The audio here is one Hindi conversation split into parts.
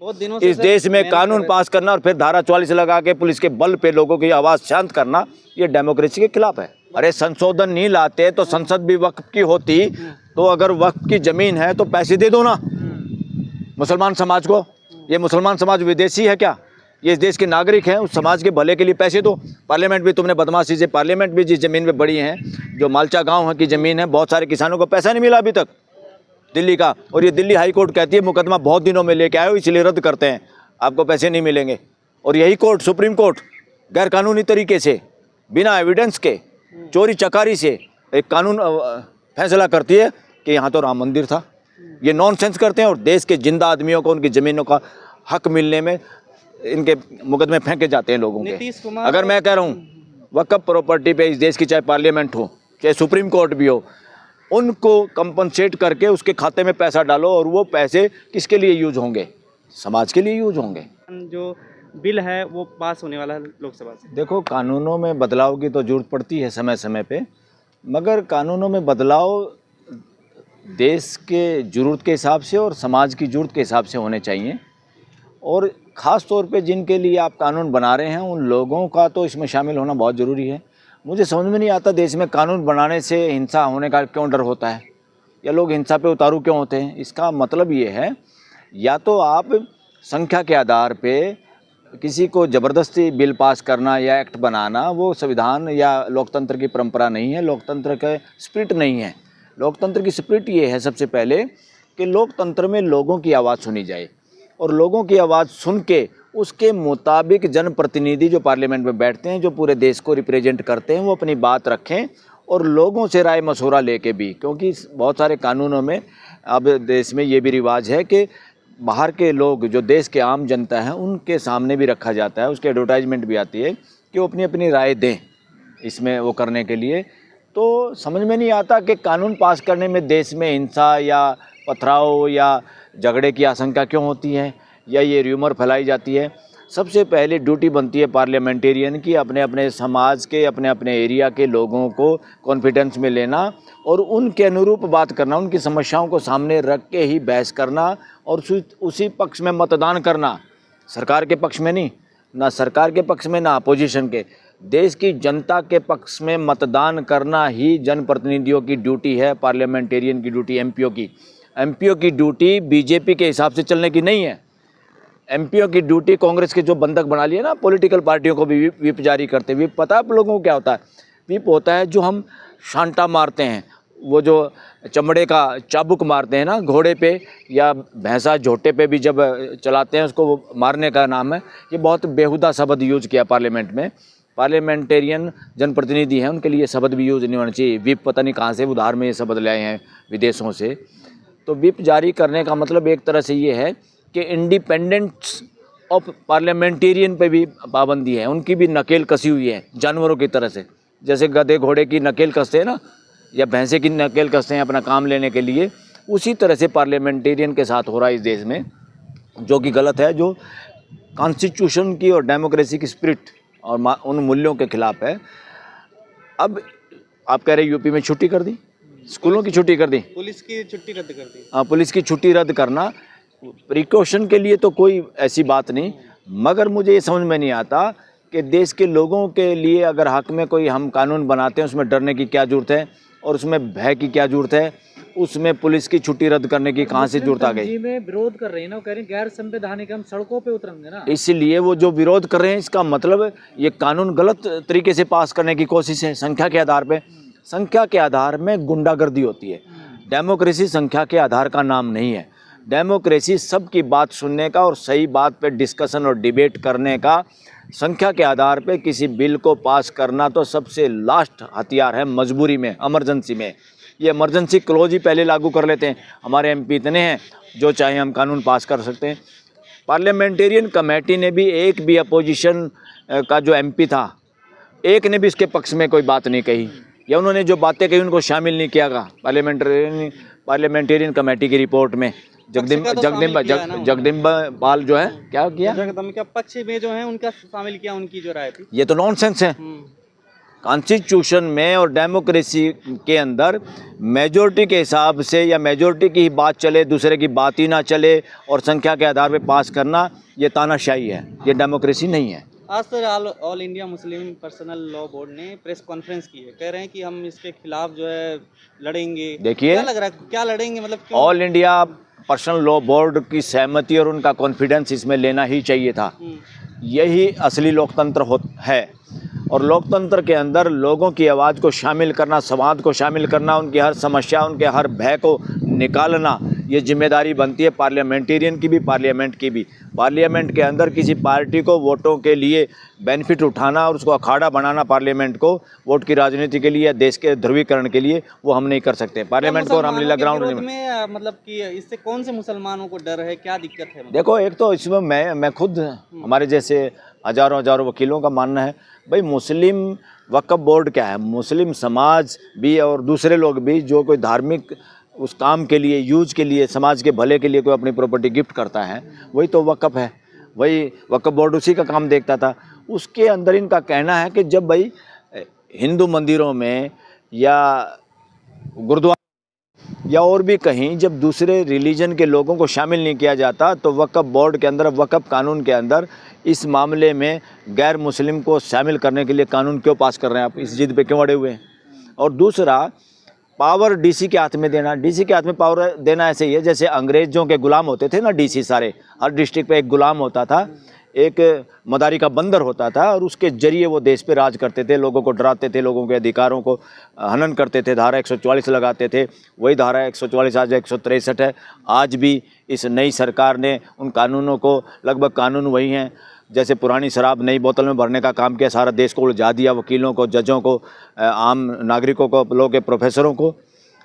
बहुत दिनों से इस देश में कानून पास करना और फिर धारा 44 लगा के पुलिस के बल पे लोगों की आवाज़ शांत करना, ये डेमोक्रेसी के खिलाफ है। अरे संशोधन नहीं लाते तो संसद भी वक्फ की होती, तो अगर वक्फ की ज़मीन है तो पैसे दे दो ना मुसलमान समाज को। ये मुसलमान समाज विदेशी है क्या? ये इस देश के नागरिक हैं, उस समाज के भले के लिए पैसे दो। पार्लियामेंट भी तुमने बदमाशी से, पार्लियामेंट भी जिस ज़मीन पे बड़ी है, जो मालचा गांव की ज़मीन है, बहुत सारे किसानों को पैसा नहीं मिला अभी तक दिल्ली का, और ये दिल्ली हाई कोर्ट कहती है मुकदमा बहुत दिनों में लेके आए हो इसलिए रद्द करते हैं, आपको पैसे नहीं मिलेंगे। और यही कोर्ट, सुप्रीम कोर्ट, गैरकानूनी तरीके से बिना एविडेंस के चोरी चकारी से एक कानून फैसला करती है कि यहाँ तो राम मंदिर था। ये नॉनसेंस करते हैं और देश के जिंदा आदमियों को उनकी ज़मीनों का हक मिलने में इनके मुकदमे फेंके जाते हैं लोगों के। अगर मैं कह रहा हूँ वक्फ प्रॉपर्टी पे इस देश की चाहे पार्लियामेंट हो चाहे सुप्रीम कोर्ट भी हो, उनको कंपनसेट करके उसके खाते में पैसा डालो, और वो पैसे किसके लिए यूज होंगे? समाज के लिए यूज होंगे। जो बिल है वो पास होने वाला है लोकसभा से। देखो, कानूनों में बदलाव की तो जरूरत पड़ती है समय समय पे, मगर कानूनों में बदलाव देश के ज़रूरत के हिसाब से और समाज की ज़रूरत के हिसाब से होने चाहिए। और ख़ास तौर पे जिनके लिए आप कानून बना रहे हैं उन लोगों का तो इसमें शामिल होना बहुत ज़रूरी है। मुझे समझ में नहीं आता देश में कानून बनाने से हिंसा होने का क्यों डर होता है, या लोग हिंसा पे उतारू क्यों होते हैं। इसका मतलब ये है, या तो आप संख्या के आधार पे किसी को ज़बरदस्ती बिल पास करना या एक्ट बनाना, वो संविधान या लोकतंत्र की परंपरा नहीं है, लोकतंत्र का स्पिरिट नहीं है। लोकतंत्र की स्पिरिट ये है सबसे पहले कि लोकतंत्र में लोगों की आवाज़ सुनी जाए, और लोगों की आवाज़ सुन के उसके मुताबिक जनप्रतिनिधि जो पार्लियामेंट में बैठते हैं, जो पूरे देश को रिप्रेजेंट करते हैं, वो अपनी बात रखें और लोगों से राय मशवरा लेके भी। क्योंकि बहुत सारे कानूनों में अब देश में ये भी रिवाज है कि बाहर के लोग जो देश के आम जनता है उनके सामने भी रखा जाता है, उसकी एडवर्टाइजमेंट भी आती है कि वो अपनी अपनी राय दें इसमें वो करने के लिए। तो समझ में नहीं आता कि कानून पास करने में देश में हिंसा या पथराव या झगड़े की आशंका क्यों होती है, या ये र्यूमर फैलाई जाती है। सबसे पहले ड्यूटी बनती है पार्लियामेंटेरियन की अपने अपने समाज के, अपने अपने एरिया के लोगों को कॉन्फिडेंस में लेना और उनके अनुरूप बात करना, उनकी समस्याओं को सामने रख के ही बहस करना और उसी पक्ष में मतदान करना। सरकार के पक्ष में नहीं, ना सरकार के पक्ष में ना अपोजिशन के, देश की जनता के पक्ष में मतदान करना ही जनप्रतिनिधियों की ड्यूटी है, पार्लियामेंटेरियन की ड्यूटी, एमपीओ की ड्यूटी बीजेपी के हिसाब से चलने की नहीं है। एमपीओ की ड्यूटी कांग्रेस के जो बंधक बना लिए ना पॉलिटिकल पार्टियों को भी व्हिप जारी करते। व्हिप पता है आप लोगों को क्या होता है? व्हिप होता है जो हम शांटा मारते हैं, वो जो चमड़े का चाबुक मारते हैं ना घोड़े पे या भैंसा झोटे पे भी जब चलाते हैं, उसको वो मारने का नाम है। ये बहुत बेहुदा शब्द यूज किया पार्लियामेंट में। पार्लियामेंटेरियन जनप्रतिनिधि हैं, उनके लिए शब्द भी यूज नहीं होना चाहिए। व्हिप पता नहीं कहाँ से उधार में ये शब्द लाए हैं विदेशों से। तो व्हिप जारी करने का मतलब एक तरह से ये है कि इंडिपेंडेंस ऑफ पार्लियामेंटेरियन पे भी पाबंदी है, उनकी भी नकेल कसी हुई है जानवरों की तरह से। जैसे गधे घोड़े की नकेल कसते हैं ना, या भैंसे की नकेल कसते हैं अपना काम लेने के लिए, उसी तरह से पार्लियामेंटेरियन के साथ हो रहा है इस देश में, जो कि गलत है, जो कॉन्स्टिट्यूशन की और डेमोक्रेसी की स्पिरिट और उन मूल्यों के खिलाफ है। अब आप कह रहे यूपी में छुट्टी कर दी, स्कूलों की छुट्टी कर दी, पुलिस की छुट्टी रद्द कर दी। हाँ, पुलिस की छुट्टी रद्द करना प्रिकॉशन के लिए तो कोई ऐसी बात नहीं, मगर मुझे ये समझ में नहीं आता कि देश के लोगों के लिए अगर हक में कोई हम कानून बनाते हैं उसमें डरने की क्या ज़रूरत है और उसमें भय की क्या ज़रूरत है? उसमें पुलिस की छुट्टी रद्द करने की कहाँ से ज़रूरत आ गई? में विरोध कर रही है ना, वो कह रही गैर संवैधानिक, हम सड़कों पे उतरेंगे ना। इसलिए वो जो विरोध कर रहे हैं इसका मतलब ये कानून गलत तरीके से पास करने की कोशिश है, संख्या के आधार पे। संख्या के आधार में गुंडागर्दी होती है। डेमोक्रेसी संख्या के आधार का नाम नहीं है। डेमोक्रेसी सबकी बात सुनने का और सही बात पे डिस्कशन और डिबेट करने का। संख्या के आधार पे किसी बिल को पास करना तो सबसे लास्ट हथियार है मजबूरी में, इमरजेंसी में। ये इमरजेंसी क्लॉज ही पहले लागू कर लेते हैं। हमारे एमपी इतने हैं जो चाहे हम कानून पास कर सकते हैं। पार्लियामेंटेरियन कमेटी ने भी एक भी अपोजिशन का जो एमपी था, एक ने भी इसके पक्ष में कोई बात नहीं कही, या उन्होंने जो बातें कही उनको शामिल नहीं किया गया पार्लियामेंटेरियन कमेटी की रिपोर्ट में। जगदम्बा पाल जो है क्या किया, जगदम्बा पक्ष में जो है उनका शामिल किया, उनकी जो राय थी। ये तो नॉनसेंस है। कॉन्स्टिट्यूशन में और डेमोक्रेसी के अंदर मेजॉरिटी के हिसाब से या मेजॉरिटी की ही बात चले, दूसरे की बात ही ना चले और संख्या के आधार पर पास करना, ये तानाशाही है, ये डेमोक्रेसी नहीं है। आज तो all India Muslim personal law board ने प्रेस कॉन्फ्रेंस की है, कह रहे हैं कि हम इसके खिलाफ जो है लड़ेंगे। देखिए, क्या लग रहा है, क्या लड़ेंगे, मतलब क्यों? All India personal law board की सहमति और उनका कॉन्फिडेंस इसमें लेना ही चाहिए था। यही असली लोकतंत्र है। और लोकतंत्र के अंदर लोगों की आवाज़ को शामिल करना, संवाद को शामिल करना, उनकी हर समस्या, उनके हर भय को निकालना, ये जिम्मेदारी बनती है पार्लियामेंटेरियन की भी, पार्लियामेंट की भी। पार्लियामेंट के अंदर किसी पार्टी को वोटों के लिए बेनिफिट उठाना और उसको अखाड़ा बनाना पार्लियामेंट को वोट की राजनीति के लिए या देश के ध्रुवीकरण के लिए, वो हम नहीं कर सकते। पार्लियामेंट को रामलीला ग्राउंड में मतलब कि इससे कौन से मुसलमानों को डर है, क्या दिक्कत है? देखो, एक तो इसमें मैं खुद, हमारे जैसे हजारों वकीलों का मानना है, भाई मुस्लिम वक्फ बोर्ड क्या है, मुस्लिम समाज भी और दूसरे लोग भी जो कोई धार्मिक उस काम के लिए, यूज के लिए, समाज के भले के लिए कोई अपनी प्रॉपर्टी गिफ्ट करता है, वही तो वक्फ है, वही वक्फ बोर्ड उसी का काम देखता था। उसके अंदर इनका कहना है कि जब भाई हिंदू मंदिरों में या गुरुद्वारा या और भी कहीं जब दूसरे रिलीजन के लोगों को शामिल नहीं किया जाता, तो वक्फ बोर्ड के अंदर, वक्फ कानून के अंदर इस मामले में गैर मुस्लिम को शामिल करने के लिए कानून क्यों पास कर रहे हैं आप? इस जिद पे क्यों अड़े हुए हैं? और दूसरा, पावर डीसी के हाथ में देना। डीसी के हाथ में पावर देना ऐसे ही है जैसे अंग्रेज़ों के गुलाम होते थे ना डीसी, सारे हर डिस्ट्रिक्ट पे एक गुलाम होता था, एक मदारी का बंदर होता था, और उसके जरिए वो देश पे राज करते थे, लोगों को डराते थे, लोगों के अधिकारों को हनन करते थे, धारा 144 लगाते थे। वही धारा 144 आज 163 है। आज भी इस नई सरकार ने उन कानूनों को, लगभग कानून वही हैं जैसे पुरानी शराब नई बोतल में भरने का काम किया, सारा देश को उलझा दिया, वकीलों को, जजों को, आम नागरिकों को, लोगों के प्रोफेसरों को,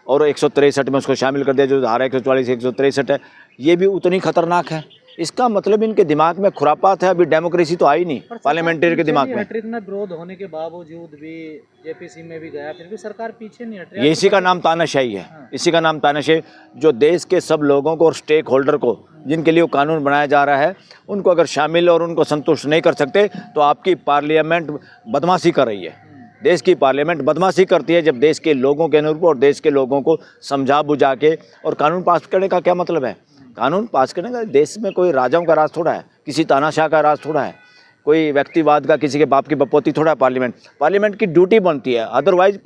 और 163 में उसको शामिल कर दिया जो धारा 144 163 है। ये भी उतनी खतरनाक है। इसका मतलब इनके दिमाग में खुरापात है, अभी डेमोक्रेसी तो आई नहीं पार्लियामेंटेरी के दिमाग में। इतना विरोध होने के बावजूद भी जेपीसी में भी गया, फिर भी सरकार पीछे नहीं हट रही। ये इसी का नाम तानाशाही है। इसी का नाम तानाशाही, जो देश के सब लोगों को और स्टेक होल्डर को, जिनके लिए वो कानून बनाया जा रहा है, उनको अगर शामिल और उनको संतुष्ट नहीं कर सकते, तो आपकी पार्लियामेंट बदमाशी कर रही है। देश की पार्लियामेंट बदमाशी करती है जब देश के लोगों के अनुरूप और देश के लोगों को समझा बुझा के। और कानून पास करने का क्या मतलब है? कानून पास करने का, देश में कोई राजाओं का राज थोड़ा है, किसी तानाशाह का राज थोड़ा है, कोई व्यक्तिवाद का, किसी के बाप की बपोती थोड़ा है। पार्लियामेंट की ड्यूटी बनती है। अदरवाइज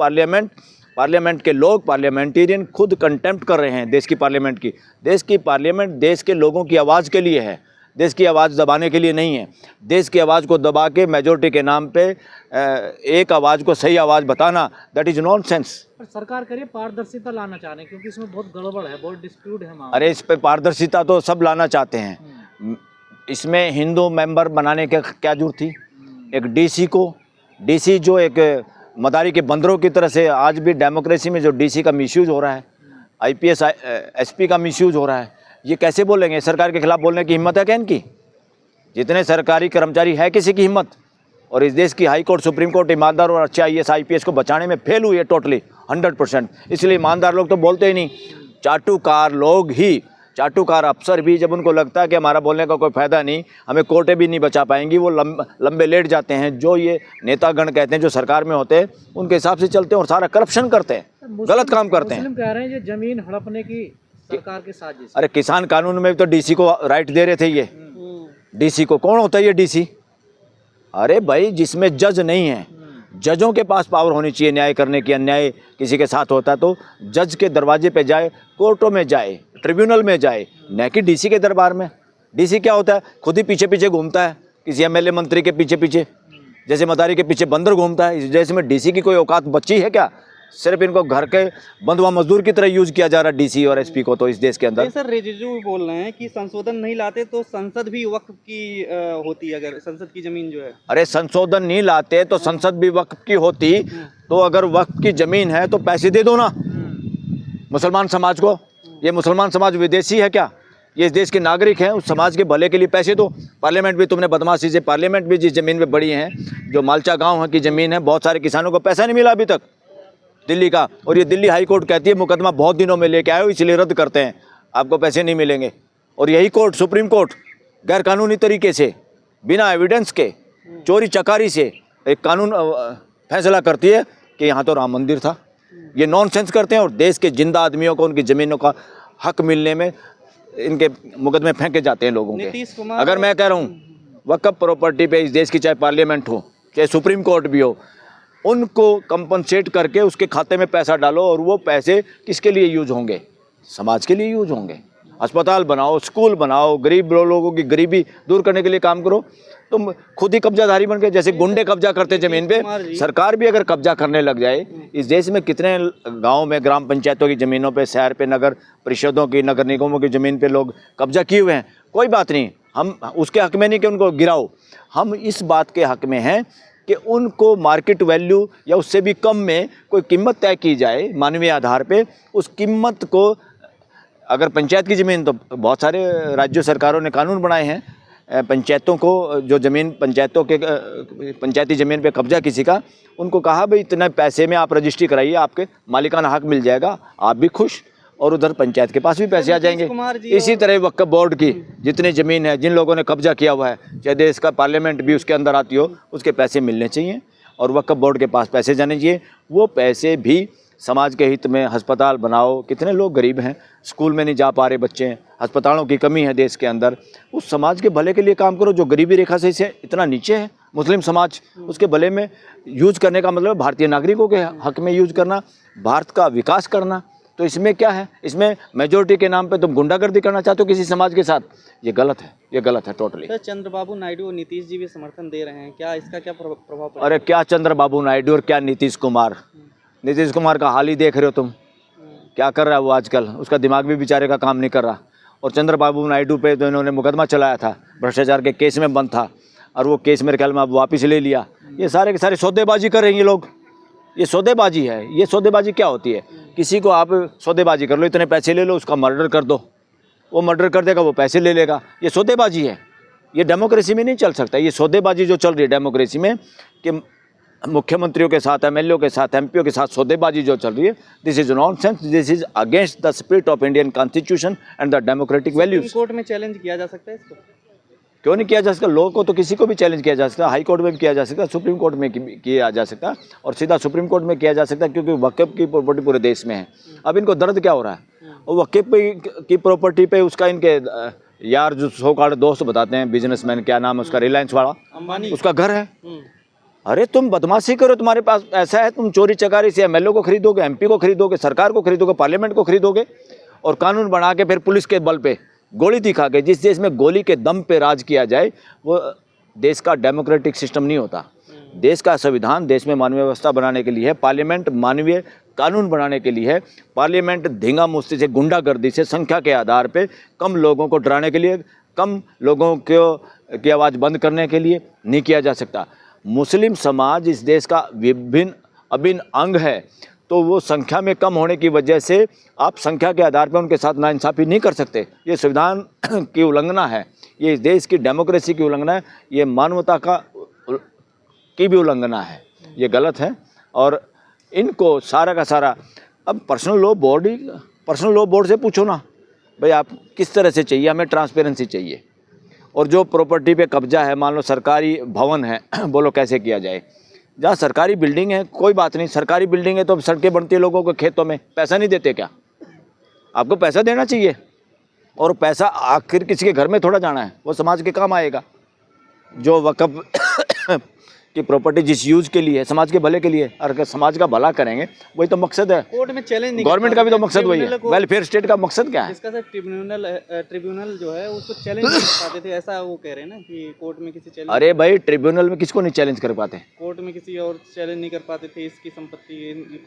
पार्लियामेंट के लोग, पार्लियामेंटेरियन खुद कंटेम्प्ट कर रहे हैं देश की पार्लियामेंट की। देश की पार्लियामेंट देश के लोगों की आवाज़ के लिए है, देश की आवाज़ दबाने के लिए नहीं है। देश की आवाज़ को दबा के मेजॉरिटी के नाम पे एक आवाज़ को सही आवाज़ बताना, दैट इज़ नॉनसेंस। सरकार करिए पारदर्शिता लाना चाह रहे हैं, क्योंकि इसमें बहुत गड़बड़ है, बहुत डिस्प्यूट है। अरे इस पे पारदर्शिता तो सब लाना चाहते हैं। इसमें हिंदू मेंबर बनाने के क्या जरूरत थी? एक डीसी जो एक मदारी के बंदरों की तरह से, आज भी डेमोक्रेसी में जो डीसी का मिसयूज हो रहा है, आईपीएस एसपी का मिसयूज हो रहा है, ये कैसे बोलेंगे? सरकार के खिलाफ बोलने की हिम्मत है क्या इनकी? जितने सरकारी कर्मचारी है किसी की हिम्मत? और इस देश की हाई कोर्ट, सुप्रीम कोर्ट ईमानदार और अच्छे आईएएस आईपीएस को बचाने में फेल हुई है टोटली 100%। इसलिए ईमानदार लोग तो बोलते ही नहीं। चाटुकार लोग ही, चाटुकार अफसर भी, जब उनको लगता है कि हमारा बोलने का कोई फ़ायदा नहीं, हमें कोर्टें भी नहीं बचा पाएंगी, वो लंबे लेट जाते हैं। जो ये नेतागण कहते हैं, जो सरकार में होते हैं, उनके हिसाब से चलते हैं और सारा करप्शन करते हैं, गलत काम करते हैं। कह रहे हैं ये जमीन हड़पने की सरकार की साजिश। अरे किसान कानून में भी तो डीसी को राइट दे रहे थे। ये डीसी को कौन होता है ये डीसी? अरे भाई, जिसमें जज नहीं है, जजों के पास पावर होनी चाहिए न्याय करने की। अन्याय किसी के साथ होता तो जज के दरवाजे पे जाए, कोर्टों में जाए, ट्रिब्यूनल में जाए, न कि डीसी के दरबार में। डीसी क्या होता है? खुद ही पीछे पीछे घूमता है, किसी एमएलए मंत्री के पीछे पीछे, जैसे मदारी के पीछे बंदर घूमता है। इस देश में डीसी की कोई औकात बची है क्या? सिर्फ इनको घर के बंधुआ मजदूर की तरह यूज किया जा रहा है डीसी और एसपी को तो इस देश के अंदर। सर रिजिजू बोल रहे हैं कि संशोधन नहीं लाते तो संसद भी वक्फ की होती है, अगर संसद की जमीन जो है। अरे संशोधन नहीं लाते तो संसद भी वक्फ की होती। तो अगर वक्फ की जमीन है तो पैसे दे दो ना मुसलमान समाज को। ये मुसलमान समाज विदेशी है क्या? ये इस देश के नागरिक हैं। उस समाज के भले के लिए पैसे दो। पार्लियामेंट भी तुमने बदमाशी से, पार्लियामेंट भी जिस जमीन पे बड़ी है, जो मालचा गाँव की जमीन है, बहुत सारे किसानों को पैसा नहीं मिला अभी तक दिल्ली का। और ये दिल्ली हाई कोर्ट कहती है मुकदमा बहुत दिनों में लेके आए हो इसलिए रद्द करते हैं, आपको पैसे नहीं मिलेंगे। और यही कोर्ट, सुप्रीम कोर्ट, गैर कानूनी तरीके से, बिना एविडेंस के, चोरी चकारी से एक कानून फैसला करती है कि यहाँ तो राम मंदिर था। ये नॉनसेंस करते हैं और देश के जिंदा आदमियों को उनकी ज़मीनों का हक मिलने में इनके मुकदमे फेंके जाते हैं लोगों नीतीश के। कुमार अगर मैं कह रहा हूँ वक्फ प्रॉपर्टी पे इस देश की चाहे पार्लियामेंट हो चाहे सुप्रीम कोर्ट भी हो, उनको कंपनसेट करके उसके खाते में पैसा डालो और वो पैसे किसके लिए यूज होंगे? समाज के लिए यूज होंगे। अस्पताल बनाओ, स्कूल बनाओ, गरीब लोगों की गरीबी दूर करने के लिए काम करो। तुम खुद ही कब्जाधारी बन गए, जैसे गुंडे कब्जा करते ज़मीन पे, सरकार भी अगर कब्जा करने लग जाए। इस देश में कितने गांव में ग्राम पंचायतों की ज़मीनों पे, शहर पे, नगर परिषदों की, नगर निगमों की ज़मीन पे लोग कब्जा किए हुए हैं। कोई बात नहीं, हम उसके हक में नहीं कि उनको गिराओ, हम इस बात के हक में हैं कि उनको मार्केट वैल्यू या उससे भी कम में कोई कीमत तय की जाए मानवीय आधार पे। उस कीमत को, अगर पंचायत की ज़मीन, तो बहुत सारे राज्य सरकारों ने कानून बनाए हैं, पंचायतों को जो ज़मीन पंचायतों के पंचायती ज़मीन पे कब्जा किसी का, उनको कहा भाई इतने पैसे में आप रजिस्ट्री कराइए, आपके मालिकाना हक मिल जाएगा, आप भी खुश और उधर पंचायत के पास भी पैसे आ जाएंगे। इसी तरह वक्फ बोर्ड की जितनी ज़मीन है, जिन लोगों ने कब्जा किया हुआ है, चाहे देश का पार्लियामेंट भी उसके अंदर आती हो, उसके पैसे मिलने चाहिए और वक्फ बोर्ड के पास पैसे जाने चाहिए। वो पैसे भी समाज के हित में, अस्पताल बनाओ, कितने लोग गरीब हैं, स्कूल में नहीं जा पा रहे बच्चे, अस्पतालों की कमी है देश के अंदर, उस समाज के भले के लिए काम करो जो गरीबी रेखा से इसे इतना नीचे है मुस्लिम समाज, उसके भले में यूज करने का मतलब भारतीय नागरिकों के हक में यूज करना, भारत का विकास करना। तो इसमें क्या है? इसमें मेजोरिटी के नाम पे तुम गुंडागर्दी करना चाहते हो किसी समाज के साथ, ये गलत है, ये गलत है टोटली। सर, चंद्रबाबू नायडू और नीतीश जी भी समर्थन दे रहे हैं, क्या इसका क्या प्रभाव पड़ेगा? अरे क्या चंद्रबाबू नायडू और क्या नीतीश कुमार, नीतीश कुमार का हाल ही देख रहे हो तुम, क्या कर रहा है वो आजकल, उसका दिमाग भी बेचारे का काम नहीं कर रहा। और चंद्रबाबू नायडू पे तो इन्होंने मुकदमा चलाया था, भ्रष्टाचार के केस में बंद था, और वो केस मेरे ख्याल में अब वापस ले लिया। ये सारे के सारे सौदेबाजी कर रहे हैं ये लोग, ये सौदेबाजी है। ये सौदेबाजी क्या होती है? किसी को आप सौदेबाजी कर लो, इतने पैसे ले लो, उसका मर्डर कर दो, वो मर्डर कर देगा, वो पैसे ले लेगा, ये सौदेबाजी है। ये डेमोक्रेसी में नहीं चल सकता। ये सौदेबाजी जो चल रही है डेमोक्रेसी में कि मुख्यमंत्रियों के साथ, एमएलए के साथ, एमपीओ के साथ सौदेबाजी जो चल रही है, this is nonsense, this is against the spirit of Indian constitution and the democratic values. Court में चैलेंज किया जा सकता है इसको? क्यों नहीं किया जा सकता? लोगों को तो किसी को भी चैलेंज किया जा सकता है, हाई कोर्ट में भी किया जा सकता है, सुप्रीम कोर्ट में किया जा सकता है, और सीधा सुप्रीम कोर्ट में किया जा सकता है, क्योंकि वक्फ की प्रॉपर्टी पूरे देश में है। अब इनको दर्द क्या हो रहा है? और वक्फ की प्रॉपर्टी पे उसका इनके यार जो सो कॉल्ड दोस्त बताते हैं, बिजनेसमैन, क्या नाम है उसका, रिलायंस वाला, अंबानी, उसका घर है। अरे तुम बदमाशी करो, तुम्हारे पास ऐसा है, तुम चोरी चकारी से एमएलए को खरीदोगे, एमपी को खरीदोगे, सरकार को खरीदोगे, पार्लियामेंट को खरीदोगे, और कानून बना के फिर पुलिस के बल पे गोली दिखा के, जिस देश में गोली के दम पे राज किया जाए वो देश का डेमोक्रेटिक सिस्टम नहीं होता। देश का संविधान देश में मानवीय व्यवस्था बनाने के लिए है, पार्लियामेंट मानवीय कानून बनाने के लिए है, पार्लियामेंट धींगा मुस्ती से, गुंडागर्दी से, संख्या के आधार पे कम लोगों को डराने के लिए, कम लोगों की आवाज़ बंद करने के लिए नहीं किया जा सकता। मुस्लिम समाज इस देश का अभिन्न अंग है, तो वो संख्या में कम होने की वजह से आप संख्या के आधार पर उनके साथ नाइंसाफ़ी नहीं कर सकते। ये संविधान की उल्लंघना है, ये इस देश की डेमोक्रेसी की उल्लंघना है, ये मानवता की भी उल्लंघना है, ये गलत है। और इनको सारा का सारा अब पर्सनल लॉ बोर्ड से पूछो ना भाई आप किस तरह से चाहिए, हमें ट्रांसपेरेंसी चाहिए। और जो प्रॉपर्टी पे कब्जा है, मान लो सरकारी भवन है, बोलो कैसे किया जाए? जहाँ सरकारी बिल्डिंग है कोई बात नहीं, सरकारी बिल्डिंग है तो सड़कें बनती है लोगों के खेतों में, पैसा नहीं देते क्या? आपको पैसा देना चाहिए, और पैसा आखिर किसी के घर में थोड़ा जाना है, वो समाज के काम आएगा। जो वक्फ की प्रॉपर्टी जिस यूज के लिए है, समाज के भले के लिए, और अगर समाज का भला करेंगे वही तो मकसद है। कोर्ट में चैलेंज नहीं, गवर्नमेंट का भी तो मकसद वही है, वेलफेयर स्टेट का मकसद क्या है? इसका सर ट्रिब्यूनल जो है उसको चैलेंज नहीं कर पाते थे, ऐसा वो कह रहे हैं ना कि कोर्ट में किसी चैलेंज। अरे भाई ट्रिब्यूनल में किसको नहीं चैलेंज कर पाते? कोर्ट में किसी और चैलेंज नहीं कर पाते थे, इसकी संपत्ति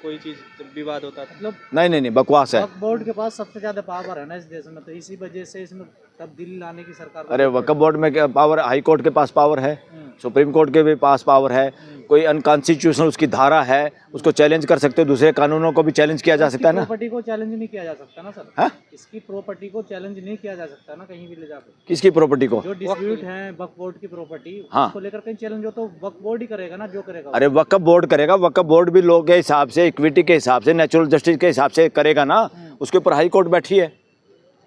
कोई चीज़ विवाद होता था। मतलब नहीं बकवास है। वक्फ बोर्ड के पास सबसे ज्यादा पावर है ना इस देश में, तो इसी वजह से इसमें तब्दीली लाने की सरकार। अरे वक्फ बोर्ड में क्या पावर? हाई कोर्ट के पास पावर है, सुप्रीम कोर्ट के भी पास पावर है, कोई अनकॉन्स्टिट्यूशनल उसकी धारा है, उसको चैलेंज कर सकते हो, दूसरे कानूनों को भी चैलेंज किया जा सकता है ना। प्रॉपर्टी को चैलेंज नहीं किया जा सकता ना सर? हाँ? इसकी प्रॉपर्टी को चैलेंज नहीं किया जा सकता ना कहीं भी ले जाकर? किसकी प्रॉपर्टी को? जो डिस्प्यूट है वक्फ बोर्ड की प्रॉपर्टी, हाँ, उसको लेकर कहीं चैलेंज हो तो वक्फ बोर्ड ही करेगा ना, जो करेगा। अरे वक्फ बोर्ड करेगा, वक्फ बोर्ड भी लोग के हिसाब से, इक्विटी के हिसाब से, नेचुरल जस्टिस के हिसाब से करेगा ना। उसके ऊपर हाई कोर्ट बैठी है,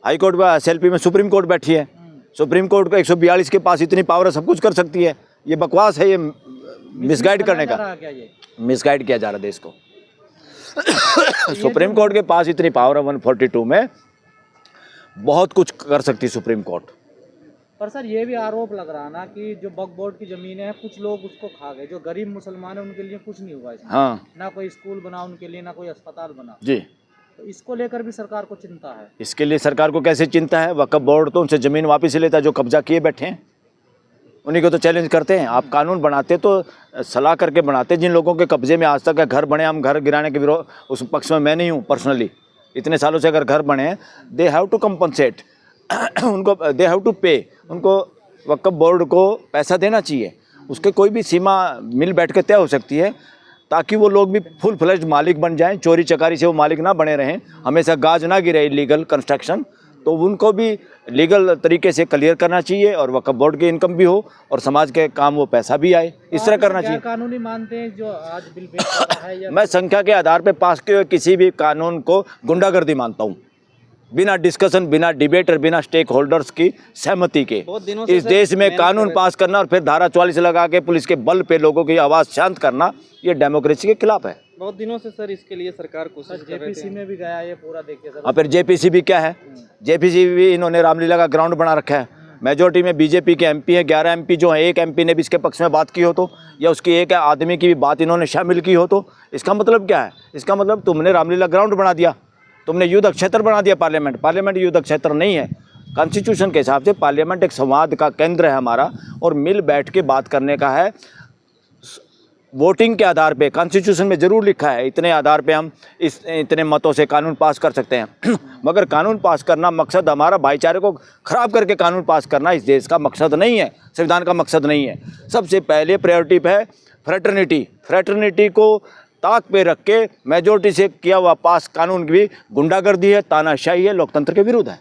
हाई कोर्ट में SLP में सुप्रीम कोर्ट बैठी है, सुप्रीम कोर्ट को 142 के पास इतनी पावर है, सब कुछ कर सकती है। ये बकवास है, ये मिसगाइड करने बनाया का, जा रहा क्या ये? मिसगाइड किया जा रहा है देश को। सुप्रीम कोर्ट के पास इतनी पावर है 142 में, बहुत कुछ कर सकती सुप्रीम कोर्ट। पर सर ये भी आरोप लग रहा ना कि जो वक्फ बोर्ड की जमीनें हैं कुछ लोग उसको खा गए, जो गरीब मुसलमान है उनके लिए कुछ नहीं हुआ इसमें। हाँ ना कोई स्कूल बना उनके लिए, ना कोई अस्पताल बना। जी, तो इसको लेकर भी सरकार को चिंता है। इसके लिए सरकार को कैसे चिंता है? वक्फ बोर्ड तो उनसे ज़मीन वापस लेता है जो कब्जा किए बैठे हैं, उन्हीं को तो चैलेंज करते हैं। आप कानून बनाते तो सलाह करके बनाते, जिन लोगों के कब्जे में आज तक है घर बने, हम घर गिराने के विरोध उस पक्ष में मैं नहीं हूँ पर्सनली, इतने सालों से अगर घर बने हैं दे हैव टू कंपनसेट उनको, दे हैव टू पे, उनको वक्फ बोर्ड को पैसा देना चाहिए। उसके कोई भी सीमा मिल बैठ के तय हो सकती है ताकि वो लोग भी फुल फ्लेज्ड मालिक बन जाएं, चोरी चकारी से वो मालिक ना बने रहें, हमेशा गाज ना गिरे इलीगल कंस्ट्रक्शन, तो उनको भी लीगल तरीके से क्लियर करना चाहिए और वक्फ बोर्ड की इनकम भी हो और समाज के काम वो पैसा भी आए, इस तरह करना चाहिए। कानूनी मानते हैं जो आज बिल पेश कर रहा है या मैं संख्या के आधार पर पास किए हुए किसी भी कानून को गुंडागर्दी मानता हूँ, बिना डिस्कशन, बिना डिबेट और बिना स्टेक होल्डर्स की सहमति के। बहुत दिनों से इस देश में कानून पास करना और फिर धारा 44 लगा के पुलिस के बल पे लोगों की आवाज़ शांत करना, ये डेमोक्रेसी के खिलाफ है। बहुत दिनों से सर इसके लिए सरकार कोशिश कर रही जेपीसी थी। में भी गया ये पूरा, देखिए सर। और फिर जेपीसी भी क्या है? जेपीसी भी इन्होंने रामलीला का ग्राउंड बना रखा है। मेजोरिटी में बीजेपी के एमपी हैं, 11 एमपी जो हैं, एक एमपी ने भी इसके पक्ष में बात की हो तो, या उसकी एक आदमी की भी बात इन्होंने शामिल की हो तो, इसका मतलब क्या है? इसका मतलब तुमने रामलीला ग्राउंड बना दिया, तुमने युद्ध क्षेत्र बना दिया पार्लियामेंट। पार्लियामेंट युद्ध क्षेत्र नहीं है। कॉन्स्टिट्यूशन के हिसाब से पार्लियामेंट एक संवाद का केंद्र है हमारा, और मिल बैठ के बात करने का है, वोटिंग के आधार पे। कॉन्स्टिट्यूशन में ज़रूर लिखा है इतने आधार पे हम इतने मतों से कानून पास कर सकते हैं मगर कानून पास करना मकसद हमारा भाईचारे को ख़राब करके कानून पास करना इस देश का मकसद नहीं है, संविधान का मकसद नहीं है। सबसे पहले प्रायोरिटी है फ्रेटर्निटी को ताक पे रख के मेजोरिटी से किया हुआ पास कानून भी गुंडागर्दी है, तानाशाही है, लोकतंत्र के विरुद्ध है।